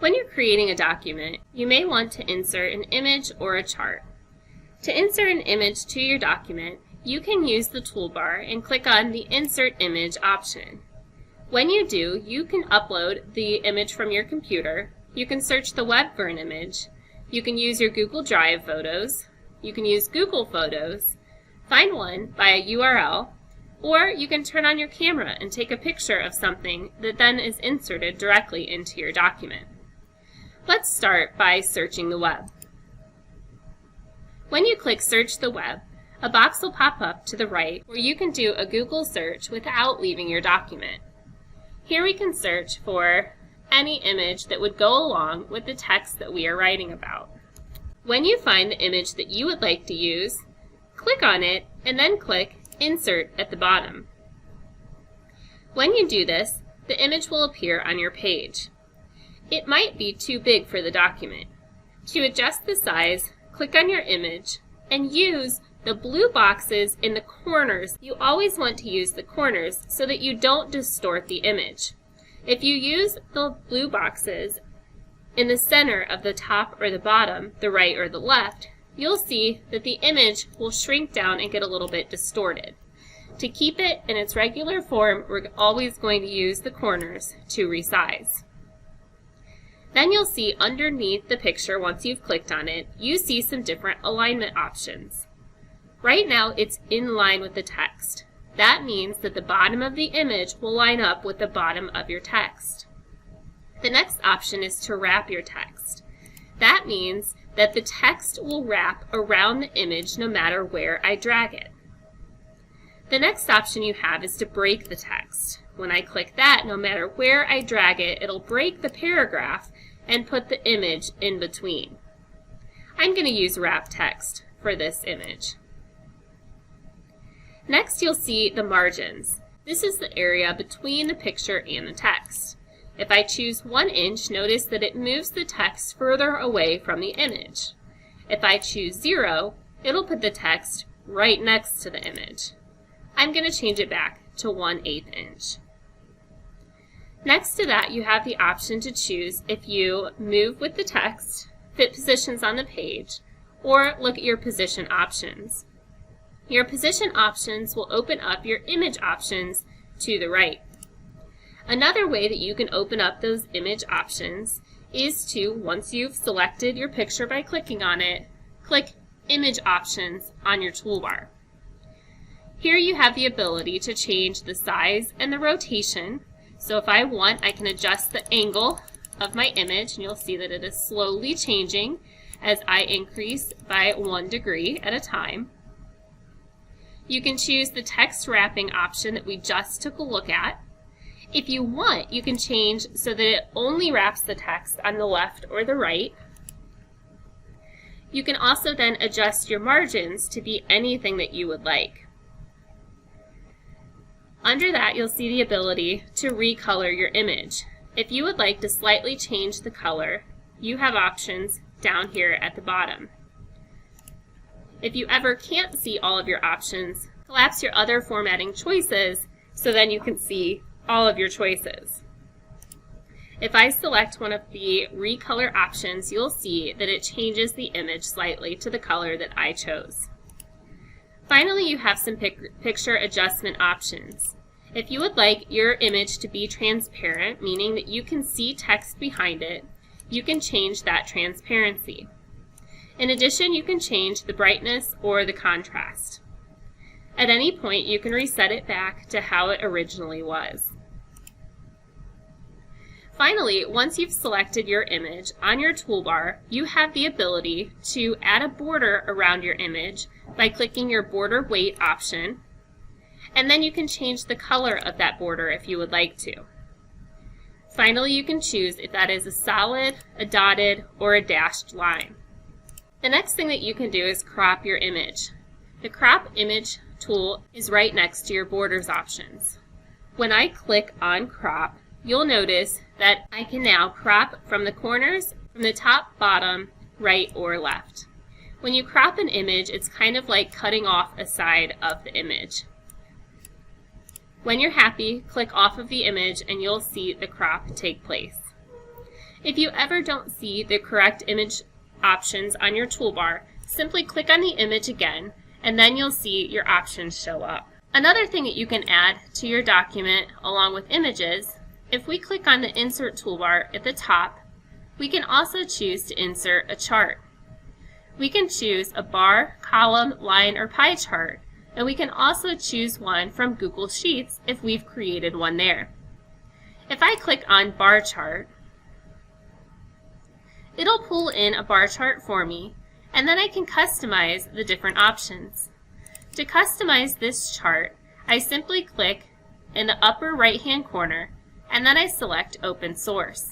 When you're creating a document, you may want to insert an image or a chart. To insert an image to your document, you can use the toolbar and click on the Insert Image option. When you do, you can upload the image from your computer, you can search the web for an image, you can use your Google Drive photos, you can use Google Photos, find one by a URL, or you can turn on your camera and take a picture of something that then is inserted directly into your document. Let's start by searching the web. When you click Search the Web, a box will pop up to the right where you can do a Google search without leaving your document. Here we can search for any image that would go along with the text that we are writing about. When you find the image that you would like to use, click on it and then click Insert at the bottom. When you do this, the image will appear on your page. It might be too big for the document. To adjust the size, click on your image and use the blue boxes in the corners. You always want to use the corners so that you don't distort the image. If you use the blue boxes in the center of the top or the bottom, the right or the left, you'll see that the image will shrink down and get a little bit distorted. To keep it in its regular form, we're always going to use the corners to resize. Then you'll see underneath the picture, once you've clicked on it, you see some different alignment options. Right now it's in line with the text. That means that the bottom of the image will line up with the bottom of your text. The next option is to wrap your text. That means that the text will wrap around the image no matter where I drag it. The next option you have is to break the text. When I click that, no matter where I drag it, it'll break the paragraph and put the image in between. I'm going to use wrap text for this image. Next, you'll see the margins. This is the area between the picture and the text. If I choose 1 inch, notice that it moves the text further away from the image. If I choose 0, it'll put the text right next to the image. I'm going to change it back to 1/8 inch. Next to that, you have the option to choose if you move with the text, fit positions on the page, or look at your position options. Your position options will open up your image options to the right. Another way that you can open up those image options is to, once you've selected your picture by clicking on it, click Image Options on your toolbar. Here you have the ability to change the size and the rotation. So if I want, I can adjust the angle of my image, and you'll see that it is slowly changing as I increase by 1 degree at a time. You can choose the text wrapping option that we just took a look at. If you want, you can change so that it only wraps the text on the left or the right. You can also then adjust your margins to be anything that you would like. Under that, you'll see the ability to recolor your image. If you would like to slightly change the color, you have options down here at the bottom. If you ever can't see all of your options, collapse your other formatting choices so then you can see all of your choices. If I select one of the recolor options, you'll see that it changes the image slightly to the color that I chose. Finally, you have some picture adjustment options. If you would like your image to be transparent, meaning that you can see text behind it, you can change that transparency. In addition, you can change the brightness or the contrast. At any point, you can reset it back to how it originally was. Finally, once you've selected your image, on your toolbar, you have the ability to add a border around your image by clicking your border weight option, and then you can change the color of that border if you would like to. Finally, you can choose if that is a solid, a dotted, or a dashed line. The next thing that you can do is crop your image. The crop image tool is right next to your borders options. When I click on crop, you'll notice that I can now crop from the corners, from the top, bottom, right, or left. When you crop an image, it's kind of like cutting off a side of the image. When you're happy, click off of the image and you'll see the crop take place. If you ever don't see the correct image options on your toolbar, simply click on the image again, and then you'll see your options show up. Another thing that you can add to your document along with images, if we click on the Insert toolbar at the top, we can also choose to insert a chart. We can choose a bar, column, line, or pie chart, and we can also choose one from Google Sheets if we've created one there. If I click on Bar Chart, it'll pull in a bar chart for me, and then I can customize the different options. To customize this chart, I simply click in the upper right-hand corner, and then I select Open Source.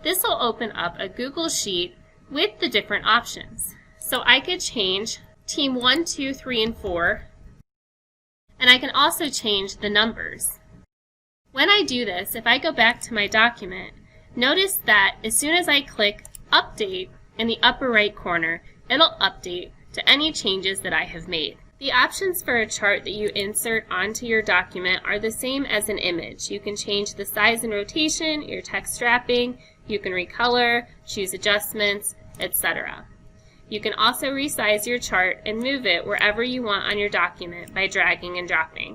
This will open up a Google Sheet with the different options. So I could change Team 1, 2, 3, and 4, and I can also change the numbers. When I do this, if I go back to my document, notice that as soon as I click Update in the upper right corner, it'll update to any changes that I have made. The options for a chart that you insert onto your document are the same as an image. You can change the size and rotation, your text wrapping, you can recolor, choose adjustments, etc. You can also resize your chart and move it wherever you want on your document by dragging and dropping.